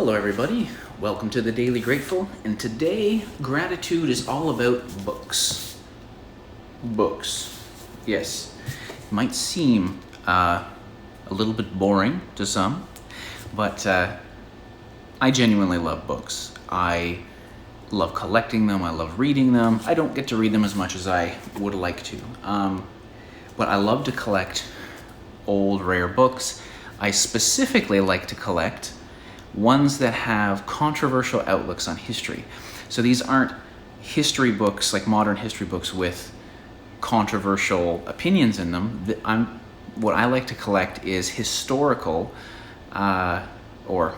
Hello, everybody. Welcome to the Daily Grateful. And today, gratitude is all about books. Books. Yes. It might seem a little bit boring to some, but I genuinely love books. I love collecting them. I love reading them. I don't get to read them as much as I would like to. But I love to collect old, rare books. I specifically like to collect ones that have controversial outlooks on history. So these aren't history books, like modern history books with controversial opinions in them. What I like to collect is historical or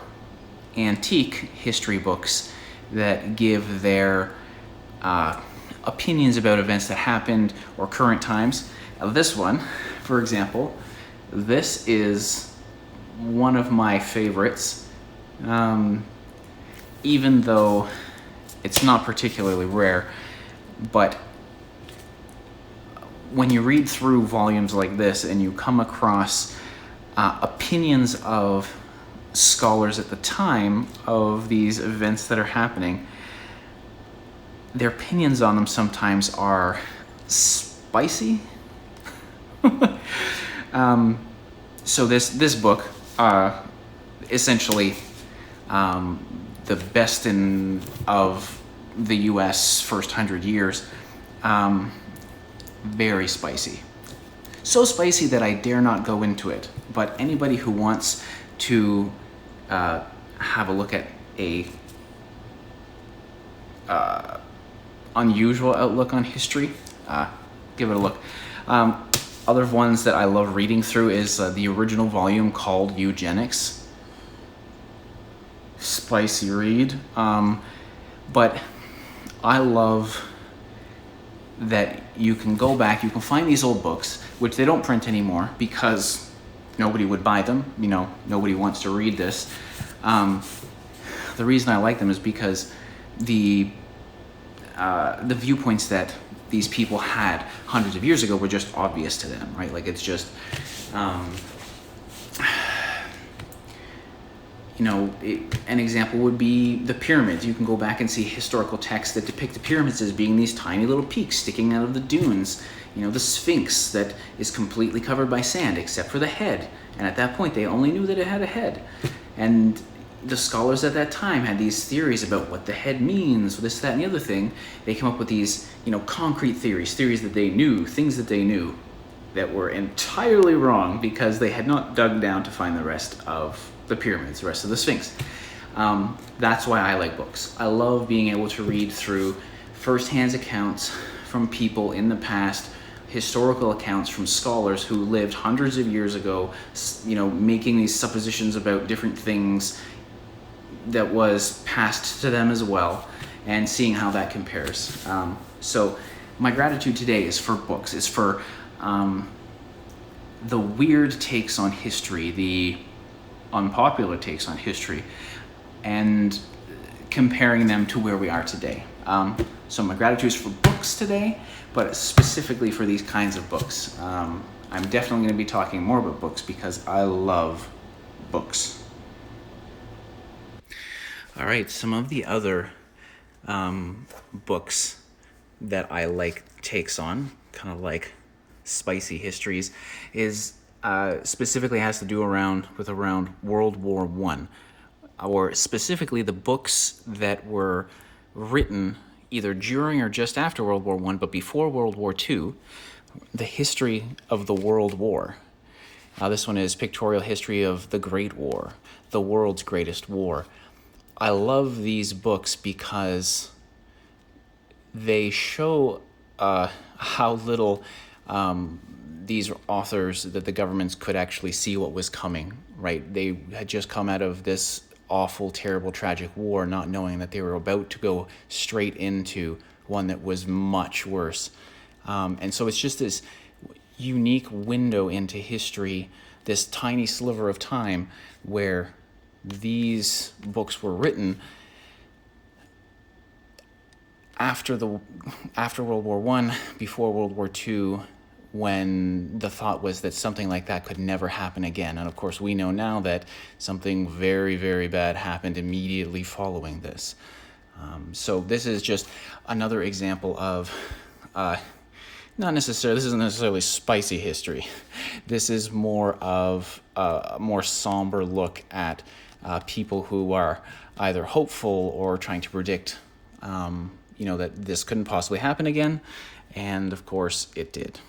antique history books that give their opinions about events that happened or current times. This one, for example, this is one of my favorites. Even though it's not particularly rare, but when you read through volumes like this and you come across opinions of scholars at the time of these events that are happening, their opinions on them sometimes are spicy. So this book, essentially, the best of the U.S. first 100 years, very spicy. So spicy that I dare not go into it. But anybody who wants to have a look at a unusual outlook on history, give it a look. Other ones that I love reading through is the original volume called Eugenics. Spicy read, but I love that you can go back, you can find these old books, which they don't print anymore because nobody would buy them, nobody wants to read this. The reason I like them is because the viewpoints that these people had hundreds of years ago were just obvious to them, right? Like it's just an example would be the pyramids. You can go back and see historical texts that depict the pyramids as being these tiny little peaks sticking out of the dunes. The Sphinx that is completely covered by sand except for the head. And at that point, they only knew that it had a head. And the scholars at that time had these theories about what the head means, this, that, and the other thing. They came up with these, concrete theories that they knew, things that they knew that were entirely wrong because they had not dug down to find the rest of the pyramids, the rest of the Sphinx. That's why I like books. I love being able to read through first-hand accounts from people in the past, historical accounts from scholars who lived hundreds of years ago, making these suppositions about different things that was passed to them as well, and seeing how that compares. So my gratitude today is for books, is for the weird takes on history, the unpopular takes on history, and comparing them to where we are today. So my gratitude is for books today, but specifically for these kinds of books. I'm definitely going to be talking more about books because I love books. All right, some of the other books that I like takes on, kind of like spicy histories, is specifically has to do around World War I, or specifically the books that were written either during or just after World War I, but before World War II, the history of the World War. This one is Pictorial History of the Great War, the World's Greatest War. I love these books because they show how little these authors, that the governments could actually see what was coming, right? They had just come out of this awful, terrible, tragic war, not knowing that they were about to go straight into one that was much worse. And so it's just this unique window into history, this tiny sliver of time where these books were written after World War I, before World War II, when the thought was that something like that could never happen again. And of course, we know now that something very, very bad happened immediately following this. So this is just another example of this isn't necessarily spicy history. This is more of a more somber look at people who are either hopeful or trying to predict, that this couldn't possibly happen again. And of course, it did.